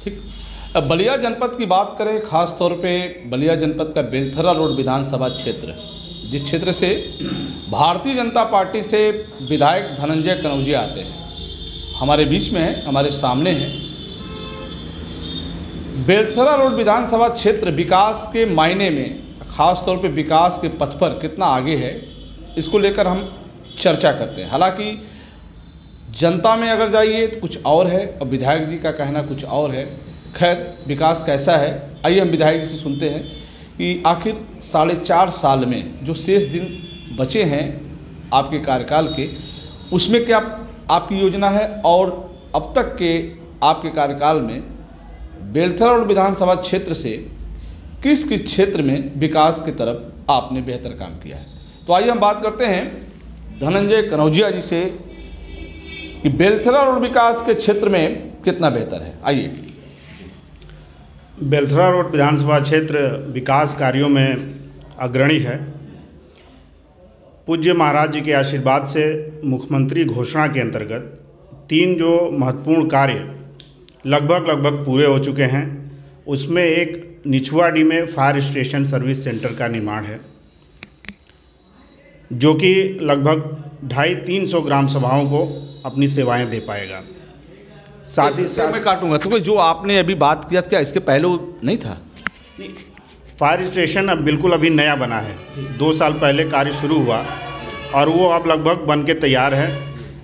ठीक। अब बलिया जनपद की बात करें, ख़ास तौर पे बलिया जनपद का बेलथरा रोड विधानसभा क्षेत्र, जिस क्षेत्र से भारतीय जनता पार्टी से विधायक धनंजय कनौजिया आते हैं, हमारे बीच में है, हमारे सामने है। बेलथरा रोड विधानसभा क्षेत्र विकास के मायने में, ख़ास तौर पे विकास के पथ पर कितना आगे है, इसको लेकर हम चर्चा करते हैं। हालांकि जनता में अगर जाइए तो कुछ और है और विधायक जी का कहना कुछ और है। खैर, विकास कैसा है, आइए हम विधायक जी से सुनते हैं कि आखिर 4.5 साल में जो शेष दिन बचे हैं आपके कार्यकाल के, उसमें क्या आपकी योजना है और अब तक के आपके कार्यकाल में बेलथरा रोड विधानसभा क्षेत्र से किस किस क्षेत्र में विकास की तरफ आपने बेहतर काम किया है। तो आइए हम बात करते हैं धनंजय कनौजिया जी से कि बेलथरा रोड विकास के क्षेत्र में कितना बेहतर है। आइए। बेलथरा रोड विधानसभा क्षेत्र विकास कार्यों में अग्रणी है। पूज्य महाराज जी के आशीर्वाद से मुख्यमंत्री घोषणा के अंतर्गत 3 जो महत्वपूर्ण कार्य लगभग पूरे हो चुके हैं। उसमें एक निछुआडी में फायर स्टेशन सर्विस सेंटर का निर्माण है, जो कि लगभग 250-300 ग्राम सभाओं को अपनी सेवाएं दे पाएगा। साथ ही साथ मैं काटूंगा तो जो आपने अभी बात किया, क्या इसके पहले नहीं था? फायर स्टेशन अब बिल्कुल अभी नया बना है, 2 साल पहले कार्य शुरू हुआ और वो अब लगभग बन के तैयार है।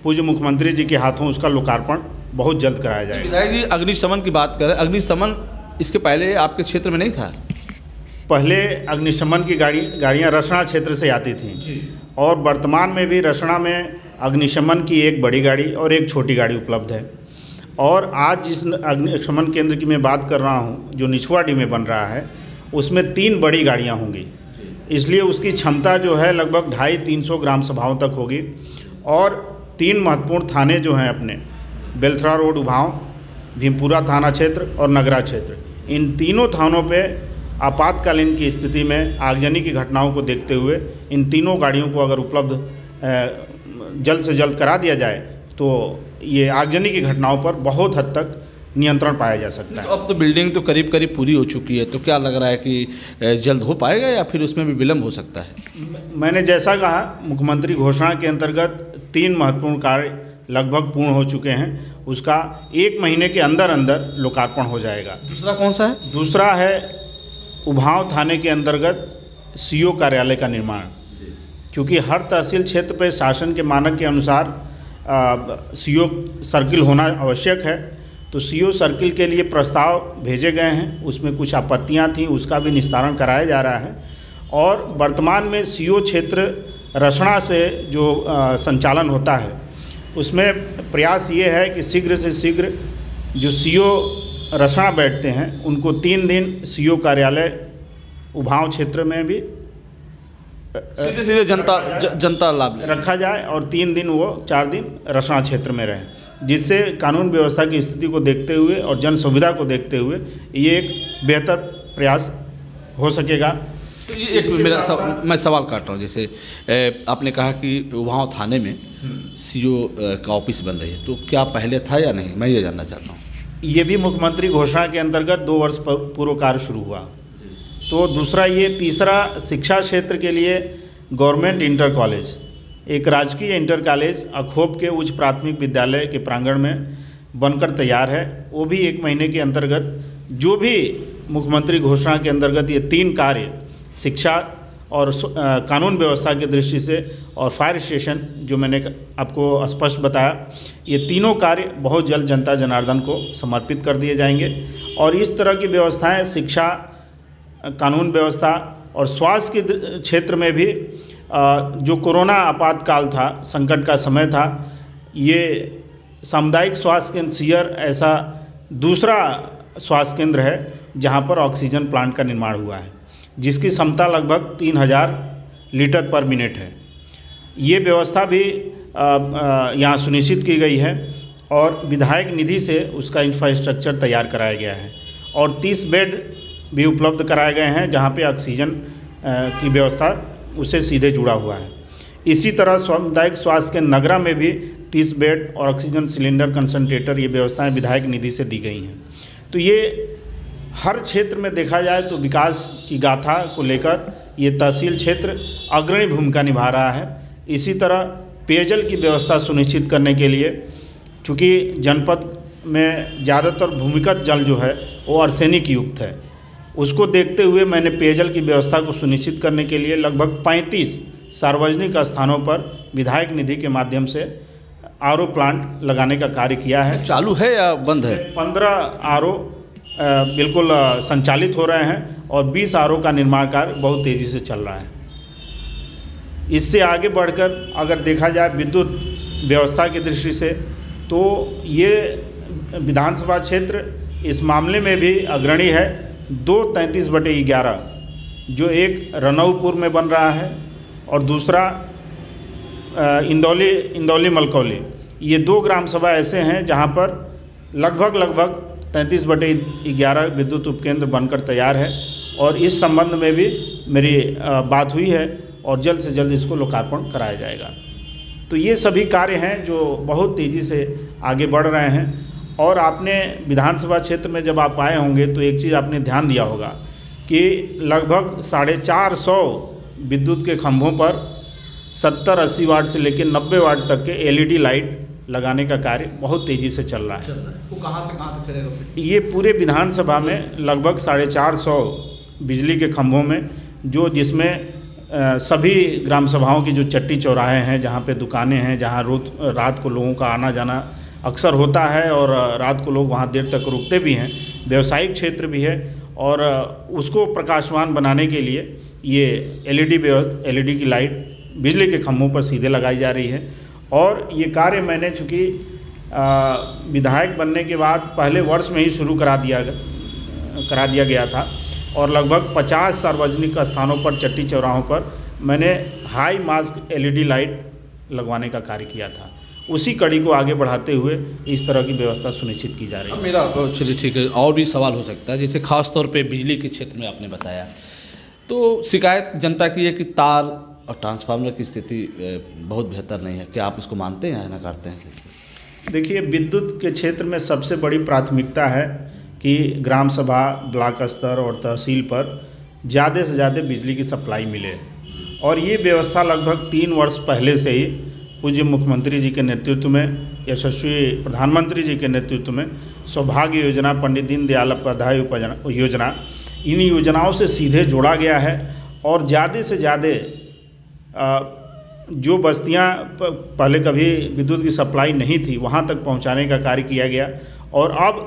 पूज्य मुख्यमंत्री जी के हाथों उसका लोकार्पण बहुत जल्द कराया जाएगा। विधायक जी, अग्निशमन की बात करें, अग्निशमन इसके पहले आपके क्षेत्र में नहीं था? पहले अग्निशमन की गाड़ियाँ रसना क्षेत्र से आती थीं और वर्तमान में भी रसना में अग्निशमन की एक बड़ी गाड़ी और एक छोटी गाड़ी उपलब्ध है। और आज जिस अग्निशमन केंद्र की मैं बात कर रहा हूँ, जो निछुआडी में बन रहा है, उसमें 3 बड़ी गाड़ियाँ होंगी। इसलिए उसकी क्षमता जो है लगभग 250-300 ग्राम सभाओं तक होगी। और 3 महत्वपूर्ण थाने जो हैं अपने, बेलथरा रोड, उभाव, भीमपुरा थाना क्षेत्र और नगरा क्षेत्र, इन तीनों थानों पे आपातकालीन की स्थिति में आगजनी की घटनाओं को देखते हुए इन तीनों गाड़ियों को अगर उपलब्ध जल्द से जल्द करा दिया जाए तो ये आगजनी की घटनाओं पर बहुत हद तक नियंत्रण पाया जा सकता है। तो अब तो बिल्डिंग तो करीब पूरी हो चुकी है, तो क्या लग रहा है कि जल्द हो पाएगा या फिर उसमें भी विलम्ब हो सकता है? मैंने जैसा कहा, मुख्यमंत्री घोषणा के अंतर्गत 3 महत्वपूर्ण कार्य लगभग पूर्ण हो चुके हैं। उसका 1 महीने के अंदर लोकार्पण हो जाएगा। दूसरा कौन सा है? दूसरा है उभाव थाने के अंतर्गत सीओ कार्यालय का निर्माण, क्योंकि हर तहसील क्षेत्र पे शासन के मानक के अनुसार सीओ सर्किल होना आवश्यक है। तो सीओ सर्किल के लिए प्रस्ताव भेजे गए हैं, उसमें कुछ आपत्तियां थीं, उसका भी निस्तारण कराया जा रहा है। और वर्तमान में सीओ क्षेत्र रसना से जो संचालन होता है, उसमें प्रयास ये है कि शीघ्र से शीघ्र जो सीओ रसना बैठते हैं उनको 3 दिन सीओ कार्यालय उभाव क्षेत्र में भी सीधे जनता लाभ रखा जाए और 3 दिन वो 4 दिन रसना क्षेत्र में रहें, जिससे कानून व्यवस्था की स्थिति को देखते हुए और जन सुविधा को देखते हुए ये एक बेहतर प्रयास हो सकेगा। तो ये एक मैं सवाल काट रहा हूँ, जैसे आपने कहा कि वहाँ थाने में सीओ का ऑफिस बन रही है, तो क्या पहले था या नहीं, मैं ये जानना चाहता हूँ। ये भी मुख्यमंत्री घोषणा के अंतर्गत 2 वर्ष पूर्व कार्य शुरू हुआ। तो दूसरा ये, तीसरा शिक्षा क्षेत्र के लिए गवर्नमेंट इंटर कॉलेज, एक राजकीय इंटर कॉलेज अखोब के उच्च प्राथमिक विद्यालय के प्रांगण में बनकर तैयार है। वो भी 1 महीने के अंतर्गत, जो भी मुख्यमंत्री घोषणा के अंतर्गत ये 3 कार्य, शिक्षा और कानून व्यवस्था की दृष्टि से और फायर स्टेशन जो मैंने आपको स्पष्ट बताया, ये तीनों कार्य बहुत जल्द जनता जनार्दन को समर्पित कर दिए जाएंगे। और इस तरह की व्यवस्थाएं शिक्षा, कानून व्यवस्था और स्वास्थ्य के क्षेत्र में भी, जो कोरोना आपातकाल था, संकट का समय था, ये सामुदायिक स्वास्थ्य केंद्र सियर ऐसा दूसरा स्वास्थ्य केंद्र है जहां पर ऑक्सीजन प्लांट का निर्माण हुआ है, जिसकी क्षमता लगभग 3000 लीटर पर मिनट है। ये व्यवस्था भी यहाँ सुनिश्चित की गई है और विधायक निधि से उसका इंफ्रास्ट्रक्चर तैयार कराया गया है और 30 बेड भी उपलब्ध कराए गए हैं, जहाँ पे ऑक्सीजन की व्यवस्था उससे सीधे जुड़ा हुआ है। इसी तरह सामुदायिक स्वास्थ्य के नगरा में भी 30 बेड और ऑक्सीजन सिलेंडर कंसंट्रेटर, ये व्यवस्थाएं विधायक निधि से दी गई हैं। तो ये हर क्षेत्र में देखा जाए तो विकास की गाथा को लेकर ये तहसील क्षेत्र अग्रणी भूमिका निभा रहा है। इसी तरह पेयजल की व्यवस्था सुनिश्चित करने के लिए, चूँकि जनपद में ज़्यादातर भूमिगत जल जो है वो आर्सेनिक युक्त है, उसको देखते हुए मैंने पेयजल की व्यवस्था को सुनिश्चित करने के लिए लगभग 35 सार्वजनिक स्थानों पर विधायक निधि के माध्यम से आरओ प्लांट लगाने का कार्य किया है। चालू है या बंद है? 15 आरओ बिल्कुल संचालित हो रहे हैं और 20 आरओ का निर्माण कार्य बहुत तेज़ी से चल रहा है। इससे आगे बढ़कर अगर देखा जाए विद्युत व्यवस्था की दृष्टि से, तो ये विधानसभा क्षेत्र इस मामले में भी अग्रणी है। 2 33/11 जो एक रनौपुर में बन रहा है और दूसरा इंदौली मलकौली, ये 2 ग्राम सभा ऐसे हैं जहां पर लगभग 33/11 विद्युत उपकेंद्र बनकर तैयार है और इस संबंध में भी मेरी बात हुई है और जल्द से जल्द इसको लोकार्पण कराया जाएगा। तो ये सभी कार्य हैं जो बहुत तेज़ी से आगे बढ़ रहे हैं। और आपने विधानसभा क्षेत्र में जब आप आए होंगे तो एक चीज़ आपने ध्यान दिया होगा कि लगभग 450 विद्युत के खंभों पर 70-80 वाट से लेकर 90 वाट तक के एलईडी लाइट लगाने का कार्य बहुत तेज़ी से चल रहा है। वो कहाँ से कहाँ तक करेगा? ये पूरे विधानसभा में लगभग 450 बिजली के खंभों में, जो जिसमें सभी ग्राम सभाओं की जो चट्टी चौराहे हैं, जहाँ पे दुकानें हैं, जहाँ रात को लोगों का आना जाना अक्सर होता है और रात को लोग वहाँ देर तक रुकते भी हैं, व्यावसायिक क्षेत्र भी है, और उसको प्रकाशमान बनाने के लिए ये एलईडी की लाइट बिजली के खंभों पर सीधे लगाई जा रही है। और ये कार्य मैंने चूँकि विधायक बनने के बाद पहले वर्ष में ही शुरू करा दिया गया था और लगभग 50 सार्वजनिक स्थानों पर, चट्टी चौराहों पर मैंने हाई मास्क एलईडी लाइट लगवाने का कार्य किया था। उसी कड़ी को आगे बढ़ाते हुए इस तरह की व्यवस्था सुनिश्चित की जा रही है। मेरा चलिए ठीक है, और भी सवाल हो सकता है, जैसे खास तौर पे बिजली के क्षेत्र में आपने बताया, तो शिकायत जनता की है कि तार और ट्रांसफार्मर की स्थिति बहुत बेहतर नहीं है। क्या आप इसको मानते हैं या नकारते हैं? देखिए, विद्युत के क्षेत्र में सबसे बड़ी प्राथमिकता है कि ग्राम सभा, ब्लॉक स्तर और तहसील पर ज़्यादा से ज़्यादा बिजली की सप्लाई मिले, और ये व्यवस्था लगभग 3 वर्ष पहले से ही पूज्य मुख्यमंत्री जी के नेतृत्व में, यशस्वी प्रधानमंत्री जी के नेतृत्व में सौभाग्य योजना, पंडित दीनदयाल उपाध्याय योजना, इन योजनाओं से सीधे जोड़ा गया है और ज़्यादा से ज़्यादा जो बस्तियां पहले कभी विद्युत की सप्लाई नहीं थी वहां तक पहुंचाने का कार्य किया गया। और अब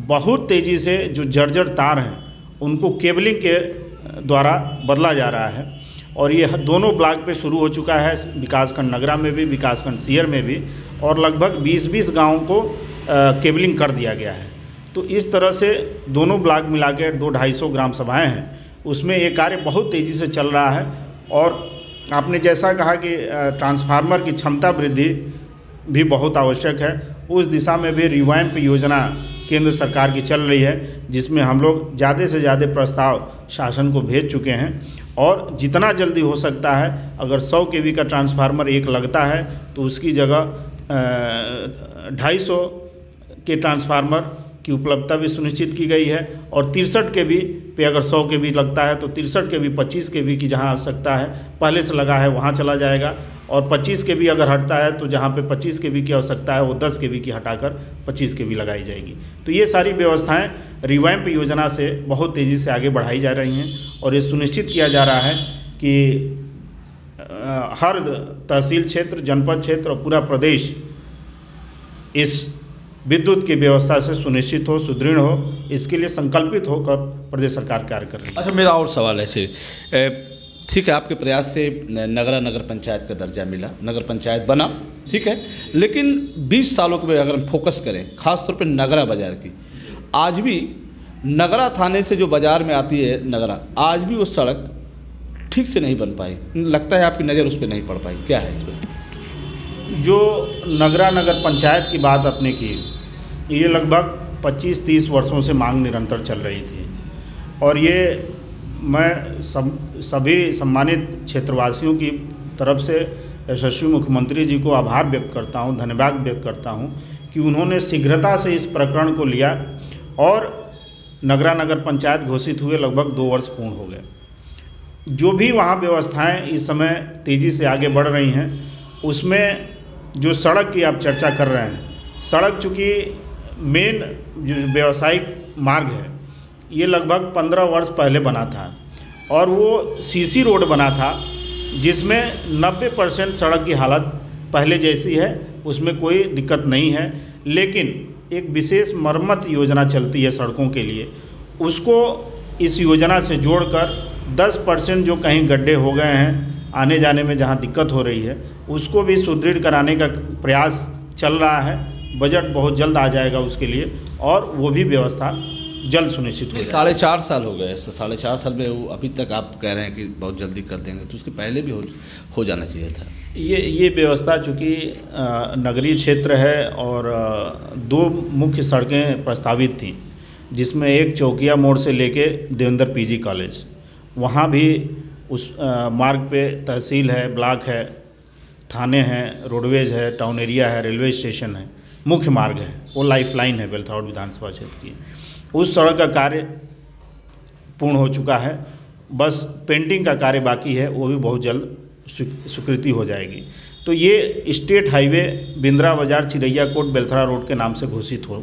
बहुत तेज़ी से जो जर्जर तार हैं उनको केबलिंग के द्वारा बदला जा रहा है, और ये दोनों ब्लॉक पे शुरू हो चुका है, विकासखंड नगरा में भी, विकासखंड सीयर में भी, और लगभग 20-20 गाँवों को केबलिंग कर दिया गया है। तो इस तरह से दोनों ब्लॉक मिला के 200-250 ग्राम सभाएँ हैं, उसमें ये कार्य बहुत तेज़ी से चल रहा है। और आपने जैसा कहा कि ट्रांसफार्मर की क्षमता वृद्धि भी बहुत आवश्यक है, उस दिशा में भी रिवाइम्प योजना केंद्र सरकार की चल रही है, जिसमें हम लोग ज़्यादा से ज़्यादा प्रस्ताव शासन को भेज चुके हैं। और जितना जल्दी हो सकता है, अगर 100 kV का ट्रांसफार्मर एक लगता है तो उसकी जगह 250 के ट्रांसफार्मर की उपलब्धता भी सुनिश्चित की गई है। और 63 kV पे अगर 100 kV लगता है तो 63 kV 25 kV की जहां आवश्यकता है पहले से लगा है वहां चला जाएगा, और 25 kV अगर हटता है तो जहां पे 25 kV की आवश्यकता है वो 10 kV की हटाकर 25 kV लगाई जाएगी। तो ये सारी व्यवस्थाएं रिवाइम्प योजना से बहुत तेज़ी से आगे बढ़ाई जा रही हैं, और ये सुनिश्चित किया जा रहा है कि हर तहसील क्षेत्र, जनपद क्षेत्र और पूरा प्रदेश इस विद्युत की व्यवस्था से सुनिश्चित हो, सुदृढ़ हो, इसके लिए संकल्पित होकर प्रदेश सरकार कार्य कर रही है। अच्छा, मेरा और सवाल है, ठीक है, आपके प्रयास से नगर पंचायत का दर्जा मिला, नगर पंचायत बना, ठीक है, लेकिन 20 सालों के अगर हम फोकस करें खासतौर पर नगरा बाज़ार की, आज भी नगरा थाने से जो बाज़ार में आती है नगरा, आज भी वो सड़क ठीक से नहीं बन पाई। लगता है आपकी नज़र उस पर नहीं पड़ पाई, क्या है इस पर? जो नगर पंचायत की बात आपने की, ये लगभग 25-30 वर्षों से मांग निरंतर चल रही थी, और ये मैं सभी सम्मानित क्षेत्रवासियों की तरफ से यशस्वी मुख्यमंत्री जी को आभार व्यक्त करता हूँ, धन्यवाद व्यक्त करता हूँ कि उन्होंने शीघ्रता से इस प्रकरण को लिया और नगरा नगर पंचायत घोषित हुए लगभग 2 वर्ष पूर्ण हो गए। जो भी वहाँ व्यवस्थाएं इस समय तेज़ी से आगे बढ़ रही हैं, उसमें जो सड़क की आप चर्चा कर रहे हैं, सड़क चूँकि मेन जो व्यावसायिक मार्ग है ये लगभग 15 वर्ष पहले बना था और वो सीसी रोड बना था, जिसमें 90% सड़क की हालत पहले जैसी है, उसमें कोई दिक्कत नहीं है। लेकिन एक विशेष मरम्मत योजना चलती है सड़कों के लिए, उसको इस योजना से जोड़कर 10% जो कहीं गड्ढे हो गए हैं, आने जाने में जहां दिक्कत हो रही है, उसको भी सुदृढ़ कराने का प्रयास चल रहा है। बजट बहुत जल्द आ जाएगा उसके लिए और वो भी व्यवस्था जल्द सुनिश्चित हो जाएगी। 4.5 साल हो गए, तो 4.5 साल में वो अभी तक आप कह रहे हैं कि बहुत जल्दी कर देंगे, तो उसके पहले भी हो जाना चाहिए था। ये व्यवस्था चूँकि नगरीय क्षेत्र है और 2 मुख्य सड़कें प्रस्तावित थीं, जिसमें एक चौकिया मोड़ से लेके देवेंद्र पीजी कॉलेज, वहाँ भी उस मार्ग पे तहसील है, ब्लॉक है, थाने हैं, रोडवेज है, टाउन एरिया है, रेलवे स्टेशन है, मुख्य मार्ग है, वो लाइफलाइन है बेलथराउट विधानसभा क्षेत्र की। उस सड़क का कार्य पूर्ण हो चुका है, बस पेंटिंग का कार्य बाकी है, वो भी बहुत जल्द स्वीकृति हो जाएगी। तो ये स्टेट हाईवे बिंद्रा बाजार चिरैया कोट बेलथरा रोड के नाम से घोषित हो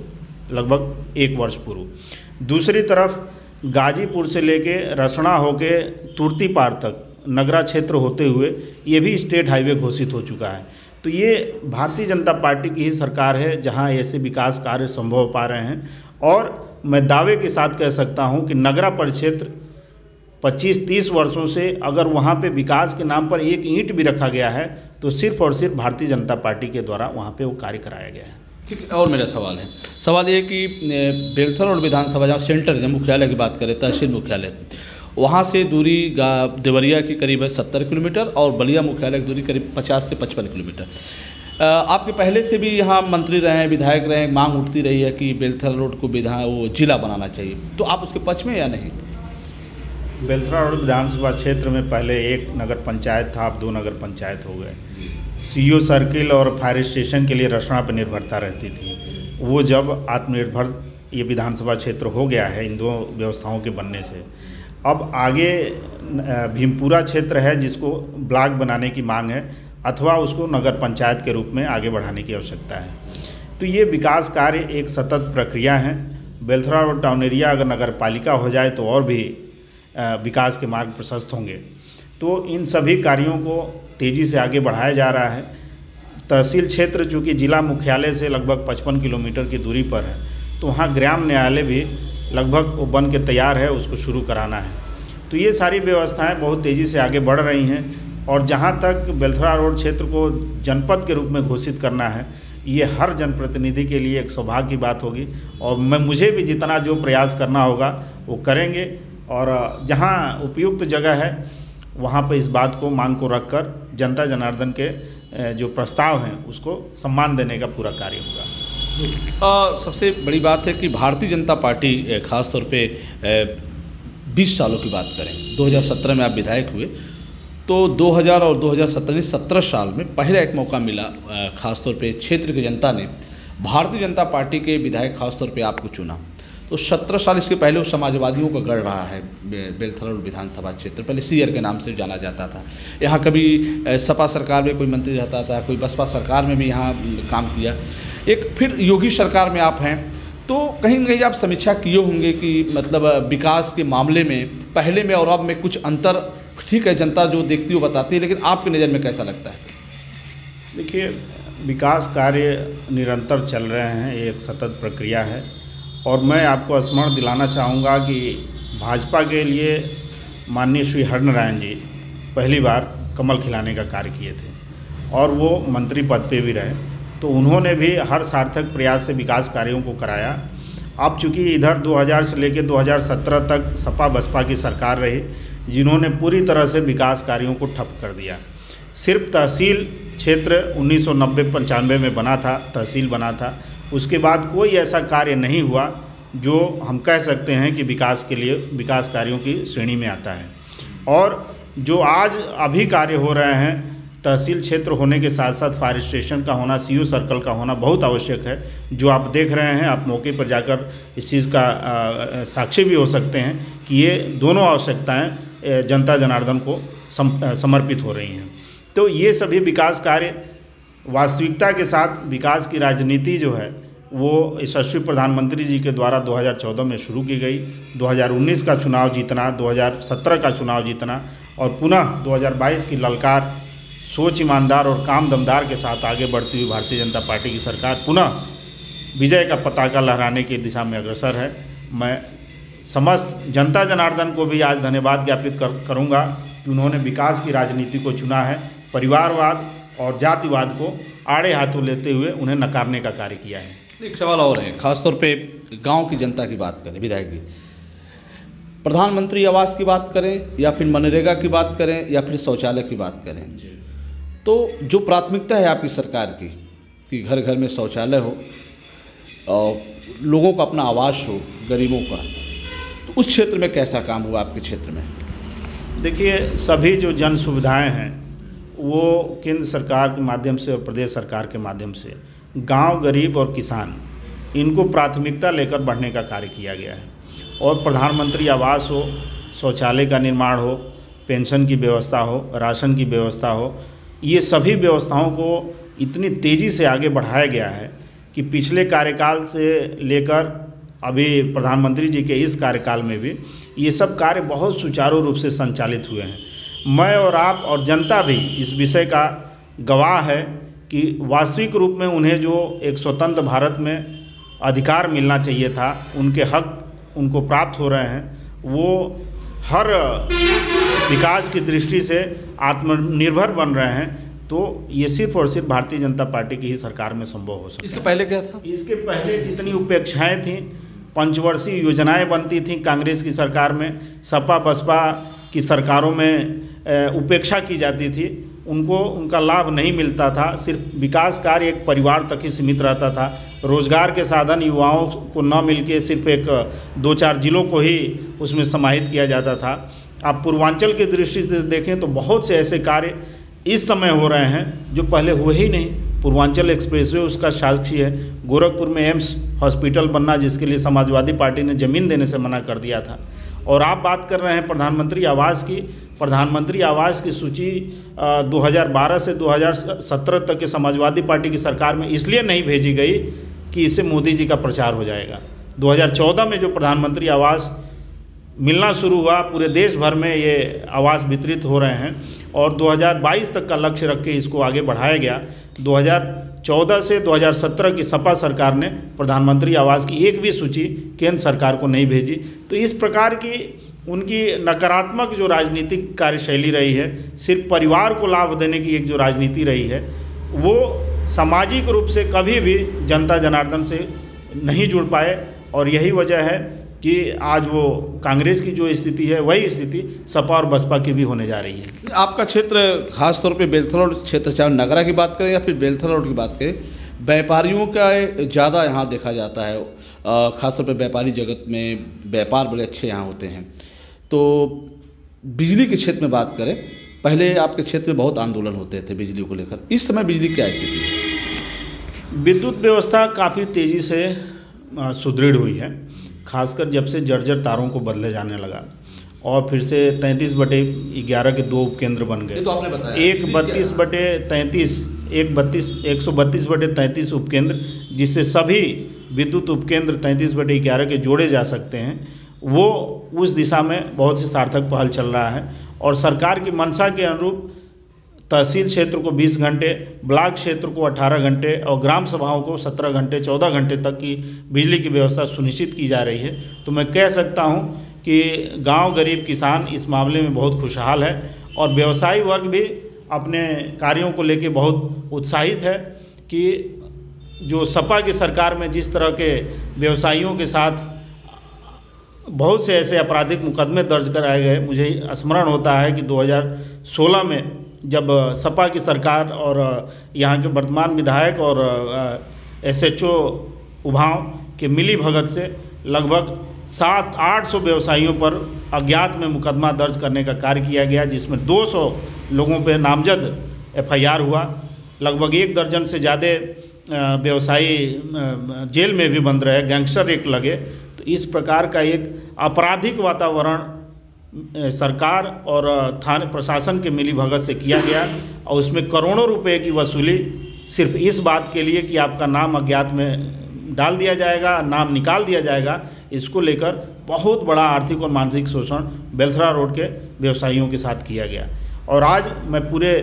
लगभग 1 वर्ष पूर्व। दूसरी तरफ गाजीपुर से लेके रसना होके तुर्ती पार तक नगरा क्षेत्र होते हुए ये भी स्टेट हाईवे घोषित हो चुका है। तो ये भारतीय जनता पार्टी की ही सरकार है जहां ऐसे विकास कार्य संभव हो पा रहे हैं। और मैं दावे के साथ कह सकता हूं कि नगरा परिक्षेत्र 25-30 वर्षों से अगर वहां पे विकास के नाम पर एक ईंट भी रखा गया है तो सिर्फ और सिर्फ भारतीय जनता पार्टी के द्वारा वहां पे वो कार्य कराया गया है। ठीक है, और मेरा सवाल ये कि बेलथरा रोड विधानसभा जहाँ सेंटर जब मुख्यालय की बात करें, तहसील मुख्यालय, वहाँ से दूरी देवरिया की करीब है 70 किलोमीटर और बलिया मुख्यालय की दूरी करीब 50 से 55 किलोमीटर। आपके पहले से भी यहाँ मंत्री रहे हैं, विधायक रहे हैं, मांग उठती रही है कि बेलथरा रोड को वो जिला बनाना चाहिए, तो आप उसके पक्ष में या नहीं? बेलथरा रोड विधानसभा क्षेत्र में पहले 1 नगर पंचायत था, अब 2 नगर पंचायत हो गए। सीओ सर्किल और फायर स्टेशन के लिए रसना पर निर्भरता रहती थी, वो जब आत्मनिर्भर ये विधानसभा क्षेत्र हो गया है इन 2 व्यवस्थाओं के बनने से, अब आगे भीमपुरा क्षेत्र है जिसको ब्लॉक बनाने की मांग है अथवा उसको नगर पंचायत के रूप में आगे बढ़ाने की आवश्यकता है। तो ये विकास कार्य एक सतत प्रक्रिया है। बेलथरा रोड टाउन एरिया अगर नगर पालिका हो जाए तो और भी विकास के मार्ग प्रशस्त होंगे। तो इन सभी कार्यों को तेज़ी से आगे बढ़ाया जा रहा है। तहसील क्षेत्र चूँकि जिला मुख्यालय से लगभग 55 किलोमीटर की दूरी पर है, तो वहाँ ग्राम न्यायालय भी लगभग वो बन के तैयार है, उसको शुरू कराना है। तो ये सारी व्यवस्थाएं बहुत तेज़ी से आगे बढ़ रही हैं और जहाँ तक बेलथरा रोड क्षेत्र को जनपद के रूप में घोषित करना है, ये हर जनप्रतिनिधि के लिए एक सौभाग्य की बात होगी और मुझे भी जितना जो प्रयास करना होगा वो करेंगे और जहाँ उपयुक्त जगह है वहाँ पर इस बात को मांग को रखकर जनता जनार्दन के जो प्रस्ताव हैं उसको सम्मान देने का पूरा कार्य होगा। सबसे बड़ी बात है कि भारतीय जनता पार्टी ख़ास तौर पे 20 सालों की बात करें, 2017 में आप विधायक हुए, तो 2000 और 2017 17 साल में पहला एक मौका मिला, ख़ास तौर पे क्षेत्र की जनता ने भारतीय जनता पार्टी के विधायक ख़ास तौर पे आपको चुना। तो 17 साल इसके पहले उस समाजवादियों का गढ़ रहा है बेलथरा विधानसभा क्षेत्र, पहले सीयर के नाम से जाना जाता था। यहाँ कभी सपा सरकार में कोई मंत्री रहता था, कोई बसपा सरकार में भी यहाँ काम किया, एक फिर योगी सरकार में आप हैं, तो कहीं न कहीं आप समीक्षा किए होंगे कि मतलब विकास के मामले में पहले में और अब में कुछ अंतर, ठीक है जनता जो देखती है वो बताती है, लेकिन आपकी नज़र में कैसा लगता है? देखिए, विकास कार्य निरंतर चल रहे हैं, ये एक सतत प्रक्रिया है और मैं आपको स्मरण दिलाना चाहूँगा कि भाजपा के लिए माननीय श्री हरनारायण जी पहली बार कमल खिलाने का कार्य किए थे और वो मंत्री पद पे भी रहे, तो उन्होंने भी हर सार्थक प्रयास से विकास कार्यों को कराया। अब चूँकि इधर 2000 से लेकर 2017 तक सपा बसपा की सरकार रही, जिन्होंने पूरी तरह से विकास कार्यों को ठप कर दिया। सिर्फ तहसील क्षेत्र 1990-95 में बना था, तहसील बना था, उसके बाद कोई ऐसा कार्य नहीं हुआ जो हम कह सकते हैं कि विकास के लिए विकास कार्यों की श्रेणी में आता है। और जो आज अभी कार्य हो रहे हैं, तहसील क्षेत्र होने के साथ साथ फायर स्टेशन का होना, सीओ सर्कल का होना बहुत आवश्यक है। जो आप देख रहे हैं, आप मौके पर जाकर इस चीज़ का साक्षी भी हो सकते हैं कि ये दोनों आवश्यकताएं जनता जनार्दन को समर्पित हो रही हैं। तो ये सभी विकास कार्य वास्तविकता के साथ विकास की राजनीति जो है वो यशस्वी प्रधानमंत्री जी के द्वारा 2014 में शुरू की गई, 2019 का चुनाव जीतना, 2017 का चुनाव जीतना और पुनः 2022 की ललकार सोच, ईमानदार और काम दमदार के साथ आगे बढ़ती हुई भारतीय जनता पार्टी की सरकार पुनः विजय का पताका लहराने की दिशा में अग्रसर है। मैं समस्त जनता जनार्दन को भी आज धन्यवाद ज्ञापित करूँगा कि उन्होंने विकास की राजनीति को चुना है, परिवारवाद और जातिवाद को आड़े हाथों लेते हुए उन्हें नकारने का कार्य किया है। एक सवाल और है, खासतौर पे गांव की जनता की बात करें, विधायक जी, प्रधानमंत्री आवास की बात करें या फिर मनरेगा की बात करें या फिर शौचालय की बात करें, तो जो प्राथमिकता है आपकी सरकार की कि घर घर में शौचालय हो और लोगों का अपना आवास हो, गरीबों का, तो उस क्षेत्र में कैसा काम हुआ आपके क्षेत्र में? देखिए, सभी जो जन सुविधाएँ हैं वो केंद्र सरकार के माध्यम से और प्रदेश सरकार के माध्यम से गांव, गरीब और किसान, इनको प्राथमिकता लेकर बढ़ने का कार्य किया गया है। और प्रधानमंत्री आवास हो, शौचालय का निर्माण हो, पेंशन की व्यवस्था हो, राशन की व्यवस्था हो, ये सभी व्यवस्थाओं को इतनी तेज़ी से आगे बढ़ाया गया है कि पिछले कार्यकाल से लेकर अभी प्रधानमंत्री जी के इस कार्यकाल में भी ये सब कार्य बहुत सुचारू रूप से संचालित हुए हैं। मैं और आप और जनता भी इस विषय का गवाह है कि वास्तविक रूप में उन्हें जो एक स्वतंत्र भारत में अधिकार मिलना चाहिए था, उनके हक उनको प्राप्त हो रहे हैं। वो हर विकास की दृष्टि से आत्मनिर्भर बन रहे हैं। तो ये सिर्फ और सिर्फ भारतीय जनता पार्टी की ही सरकार में संभव हो सकता है। इसके पहले क्या था? इसके पहले जितनी उपेक्षाएं थीं, पंचवर्षीय योजनाएं बनती थीं कांग्रेस की सरकार में, सपा बसपा की सरकारों में उपेक्षा की जाती थी, उनको उनका लाभ नहीं मिलता था। सिर्फ विकास कार्य एक परिवार तक ही सीमित रहता था। रोजगार के साधन युवाओं को न मिलके सिर्फ एक 2-4 जिलों को ही उसमें समाहित किया जाता था। आप पूर्वांचल की दृष्टि से देखें तो बहुत से ऐसे कार्य इस समय हो रहे हैं जो पहले हुए ही नहीं। पूर्वांचल एक्सप्रेसवे उसका साक्षी है। गोरखपुर में एम्स हॉस्पिटल बनना, जिसके लिए समाजवादी पार्टी ने ज़मीन देने से मना कर दिया था। और आप बात कर रहे हैं प्रधानमंत्री आवास की। प्रधानमंत्री आवास की सूची 2012 से 2017 तक के समाजवादी पार्टी की सरकार में इसलिए नहीं भेजी गई कि इससे मोदी जी का प्रचार हो जाएगा। 2014 में जो प्रधानमंत्री आवास मिलना शुरू हुआ, पूरे देश भर में ये आवास वितरित हो रहे हैं और 2022 तक का लक्ष्य रख के इसको आगे बढ़ाया गया। 2014 से 2017 की सपा सरकार ने प्रधानमंत्री आवास की एक भी सूची केंद्र सरकार को नहीं भेजी। तो इस प्रकार की उनकी नकारात्मक जो राजनीतिक कार्यशैली रही है, सिर्फ परिवार को लाभ देने की एक जो राजनीति रही है, वो सामाजिक रूप से कभी भी जनता जनार्दन से नहीं जुड़ पाए। और यही वजह है कि आज वो कांग्रेस की जो स्थिति है वही स्थिति सपा और बसपा की भी होने जा रही है। आपका क्षेत्र खासतौर पे बेलथल रोड क्षेत्र, चाहे नगरा की बात करें या फिर बेलथल रोड की बात करें, व्यापारियों का ज़्यादा यहाँ देखा जाता है। खासतौर पे व्यापारी जगत में व्यापार बड़े अच्छे यहाँ होते हैं। तो बिजली के क्षेत्र में बात करें, पहले आपके क्षेत्र में बहुत आंदोलन होते थे बिजली को लेकर, इस समय बिजली क्या स्थिति है? विद्युत व्यवस्था काफ़ी तेज़ी से सुदृढ़ हुई है, खासकर जब से जर्जर तारों को बदले जाने लगा और फिर से 33/11 के 2 उपकेंद्र बन गए। तो आपने बताया एक 132/33 उपकेंद्र, जिससे सभी विद्युत उपकेंद्र 33/11 के जोड़े जा सकते हैं। वो उस दिशा में बहुत ही सार्थक पहल चल रहा है और सरकार की मंशा के अनुरूप तहसील क्षेत्र को 20 घंटे, ब्लॉक क्षेत्र को 18 घंटे और ग्राम सभाओं को 17 घंटे 14 घंटे तक की बिजली की व्यवस्था सुनिश्चित की जा रही है। तो मैं कह सकता हूं कि गांव, गरीब, किसान इस मामले में बहुत खुशहाल है और व्यवसायी वर्ग भी अपने कार्यों को लेकर बहुत उत्साहित है कि जो सपा की सरकार में जिस तरह के व्यवसायियों के साथ बहुत से ऐसे आपराधिक मुकदमे दर्ज कराए गए। मुझे स्मरण होता है कि 2016 में जब सपा की सरकार और यहाँ के वर्तमान विधायक और SHO उभाव के मिली भगत से लगभग 700-800 व्यवसायियों पर अज्ञात में मुकदमा दर्ज करने का कार्य किया गया, जिसमें 200 लोगों पर नामजद FIR हुआ। लगभग 1 दर्जन से ज़्यादा व्यवसायी जेल में भी बंद रहे, गैंगस्टर एक्ट लगे। तो इस प्रकार का एक आपराधिक वातावरण सरकार और थाने प्रशासन के मिलीभगत से किया गया और उसमें करोड़ों रुपए की वसूली सिर्फ इस बात के लिए कि आपका नाम अज्ञात में डाल दिया जाएगा, नाम निकाल दिया जाएगा। इसको लेकर बहुत बड़ा आर्थिक और मानसिक शोषण बेलथरा रोड के व्यवसायियों के साथ किया गया। और आज मैं पूरे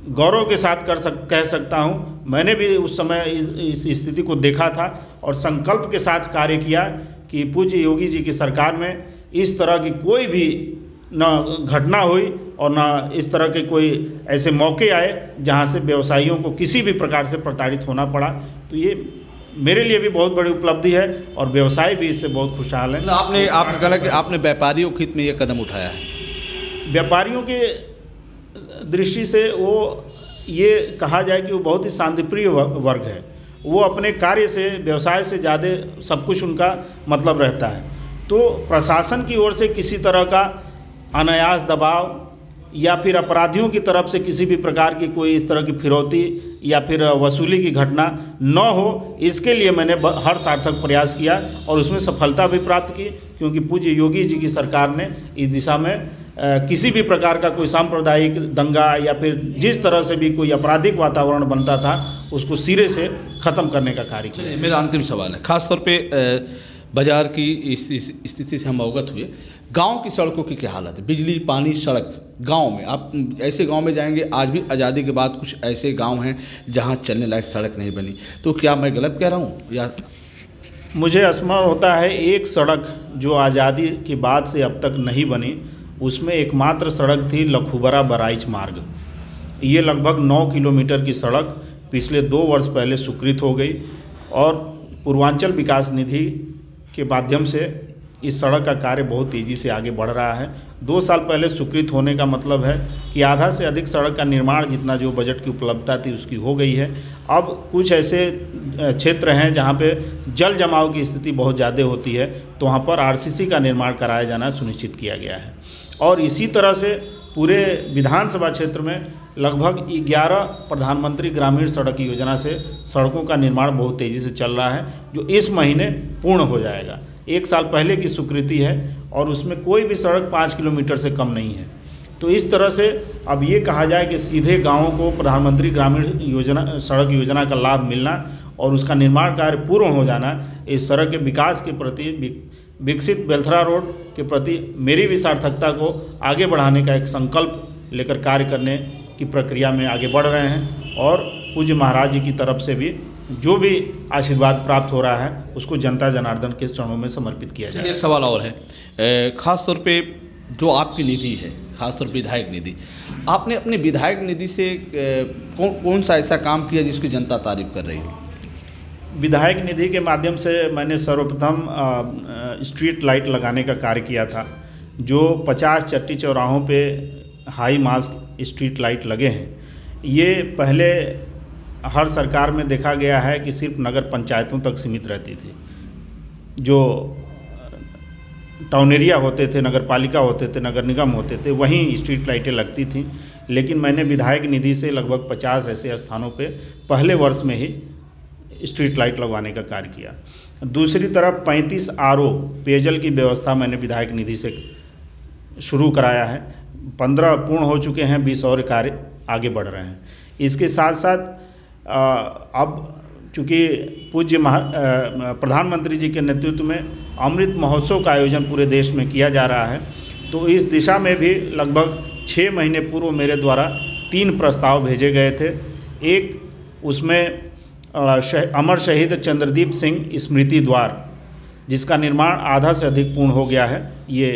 गौरव के साथ कह सकता हूँ, मैंने भी उस समय इस स्थिति को देखा था और संकल्प के साथ कार्य किया कि पूज्य योगी जी की सरकार में इस तरह की कोई भी न घटना हुई और न इस तरह के कोई ऐसे मौके आए जहाँ से व्यवसायियों को किसी भी प्रकार से प्रताड़ित होना पड़ा। तो ये मेरे लिए भी बहुत बड़ी उपलब्धि है और व्यवसाय भी इससे बहुत खुशहाल है। आपने कहा कि आपने व्यापारियों के हित में ये कदम उठाया है। व्यापारियों के दृष्टि से वो ये कहा जाए कि वो बहुत ही शांतिप्रिय वर्ग है। वो अपने कार्य से, व्यवसाय से ज़्यादा सब कुछ उनका मतलब रहता है। तो प्रशासन की ओर से किसी तरह का अनायास दबाव या फिर अपराधियों की तरफ से किसी भी प्रकार की कोई इस तरह की फिरौती या फिर वसूली की घटना न हो, इसके लिए मैंने हर सार्थक प्रयास किया और उसमें सफलता भी प्राप्त की। क्योंकि पूज्य योगी जी की सरकार ने इस दिशा में किसी भी प्रकार का कोई सांप्रदायिक दंगा या फिर जिस तरह से भी कोई आपराधिक वातावरण बनता था उसको सिरे से ख़त्म करने का कार्य किया। मेरा अंतिम सवाल है, खासतौर पे बाज़ार की स्थिति से हम अवगत हुए। गांव की सड़कों की क्या हालत है? बिजली, पानी, सड़क गांव में, आप ऐसे गांव में जाएंगे, आज भी आज़ादी के बाद कुछ ऐसे गांव हैं जहां चलने लायक सड़क नहीं बनी। तो क्या मैं गलत कह रहा हूं या? मुझे स्मरण होता है एक सड़क जो आज़ादी के बाद से अब तक नहीं बनी, उसमें एकमात्र सड़क थी लखुबरा बराइच मार्ग। ये लगभग 9 किलोमीटर की सड़क पिछले 2 वर्ष पहले स्वीकृत हो गई और पूर्वांचल विकास निधि के माध्यम से इस सड़क का कार्य बहुत तेज़ी से आगे बढ़ रहा है। 2 साल पहले स्वीकृत होने का मतलब है कि आधा से अधिक सड़क का निर्माण जितना जो बजट की उपलब्धता थी उसकी हो गई है। अब कुछ ऐसे क्षेत्र हैं जहां पे जल जमाव की स्थिति बहुत ज़्यादा होती है, तो वहां पर RCC का निर्माण कराया जाना सुनिश्चित किया गया है। और इसी तरह से पूरे विधानसभा क्षेत्र में लगभग 11 प्रधानमंत्री ग्रामीण सड़क योजना से सड़कों का निर्माण बहुत तेज़ी से चल रहा है, जो इस महीने पूर्ण हो जाएगा। 1 साल पहले की स्वीकृति है और उसमें कोई भी सड़क 5 किलोमीटर से कम नहीं है। तो इस तरह से अब ये कहा जाए कि सीधे गाँवों को प्रधानमंत्री ग्रामीण योजना सड़क योजना का लाभ मिलना और उसका निर्माण कार्य पूर्ण हो जाना, इस सड़क के विकास के प्रति, विकसित बेलथरा रोड के प्रति मेरी भी सार्थकता को आगे बढ़ाने का एक संकल्प लेकर कार्य करने की प्रक्रिया में आगे बढ़ रहे हैं। और पूज्य महाराज जी की तरफ से भी जो भी आशीर्वाद प्राप्त हो रहा है उसको जनता जनार्दन के चरणों में समर्पित किया जाए। एक सवाल और है, ख़ास तौर पे जो आपकी निधि है, खासतौर विधायक निधि, आपने अपने विधायक निधि से कौन सा ऐसा काम किया जिसकी जनता तारीफ कर रही है? विधायक निधि के माध्यम से मैंने सर्वप्रथम स्ट्रीट लाइट लगाने का कार्य किया था। जो 50 चट्टी चौराहों पे हाई मास्क स्ट्रीट लाइट लगे हैं, ये पहले हर सरकार में देखा गया है कि सिर्फ नगर पंचायतों तक सीमित रहती थी। जो टाउन एरिया होते थे, नगर पालिका होते थे, नगर निगम होते थे, वहीं स्ट्रीट लाइटें लगती थीं। लेकिन मैंने विधायक निधि से लगभग 50 ऐसे स्थानों पे पहले वर्ष में ही स्ट्रीट लाइट लगवाने का कार्य किया। दूसरी तरफ 35 RO पेयजल की व्यवस्था मैंने विधायक निधि से शुरू कराया है। 15 पूर्ण हो चुके हैं, 20 और कार्य आगे बढ़ रहे हैं। इसके साथ साथ अब चूँकि पूज्य प्रधानमंत्री जी के नेतृत्व में अमृत महोत्सव का आयोजन पूरे देश में किया जा रहा है, तो इस दिशा में भी लगभग 6 महीने पूर्व मेरे द्वारा 3 प्रस्ताव भेजे गए थे। एक उसमें अमर शहीद चंद्रदीप सिंह स्मृति द्वार, जिसका निर्माण आधा से अधिक पूर्ण हो गया है, ये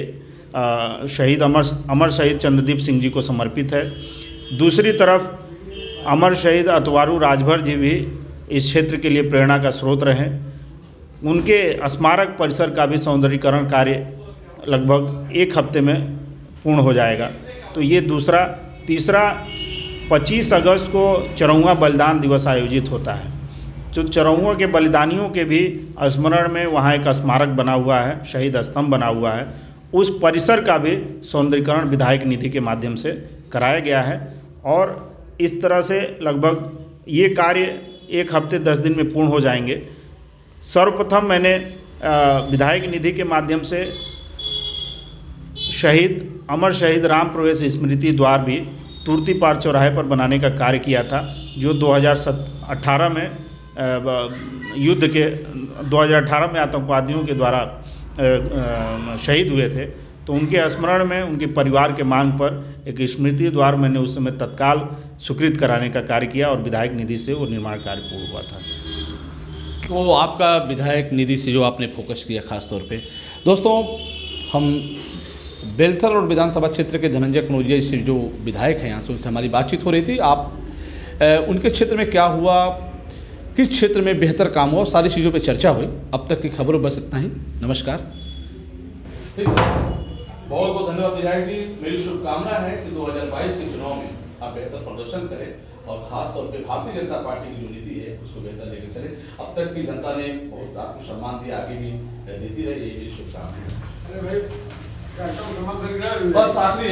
अमर शहीद चंद्रदीप सिंह जी को समर्पित है। दूसरी तरफ अमर शहीद अतवारू राजभर जी भी इस क्षेत्र के लिए प्रेरणा का स्रोत रहे। उनके स्मारक परिसर का भी सौंदर्यीकरण कार्य लगभग 1 हफ्ते में पूर्ण हो जाएगा। तो ये दूसरा। तीसरा, 25 अगस्त को चरौआ बलिदान दिवस आयोजित होता है। जो चरौआ के बलिदानियों के भी स्मरण में वहाँ एक स्मारक बना हुआ है, शहीद स्तंभ बना हुआ है, उस परिसर का भी सौंदर्यीकरण विधायक निधि के माध्यम से कराया गया है। और इस तरह से लगभग ये कार्य 1 हफ्ते 10 दिन में पूर्ण हो जाएंगे। सर्वप्रथम मैंने विधायक निधि के माध्यम से अमर शहीद राम प्रवेश स्मृति द्वार भी तुर्तीपार चौराहे पर बनाने का कार्य किया था, जो 2018 में युद्ध के 2018 में आतंकवादियों के द्वारा शहीद हुए थे। तो उनके स्मरण में उनके परिवार के मांग पर एक स्मृति द्वार मैंने उस समय तत्काल स्वीकृत कराने का कार्य किया और विधायक निधि से वो निर्माण कार्य पूर्ण हुआ था। तो आपका विधायक निधि से जो आपने फोकस किया खास तौर पे, दोस्तों हम बेलथल और विधानसभा क्षेत्र के धनंजय कनौजिया से जो विधायक हैं यहाँ से उनसे हमारी बातचीत हो रही थी। आप उनके क्षेत्र में क्या हुआ, किस क्षेत्र में बेहतर काम हुआ, सारी चीज़ों पे चर्चा हुई। अब तक की खबरों बस इतना ही। नमस्कार। ठीक है, बहुत बहुत धन्यवाद विधायक जी। मेरी शुभकामना है कि 2022 के चुनाव में आप बेहतर प्रदर्शन करें और खास तौर पे भारतीय जनता पार्टी की जो नीति है उसको बेहतर लेकर चले। अब तक की जनता ने बहुत आपको सम्मान दिया, आगे भी देती रहे, यही मेरी शुभकामना है। बस आखिरी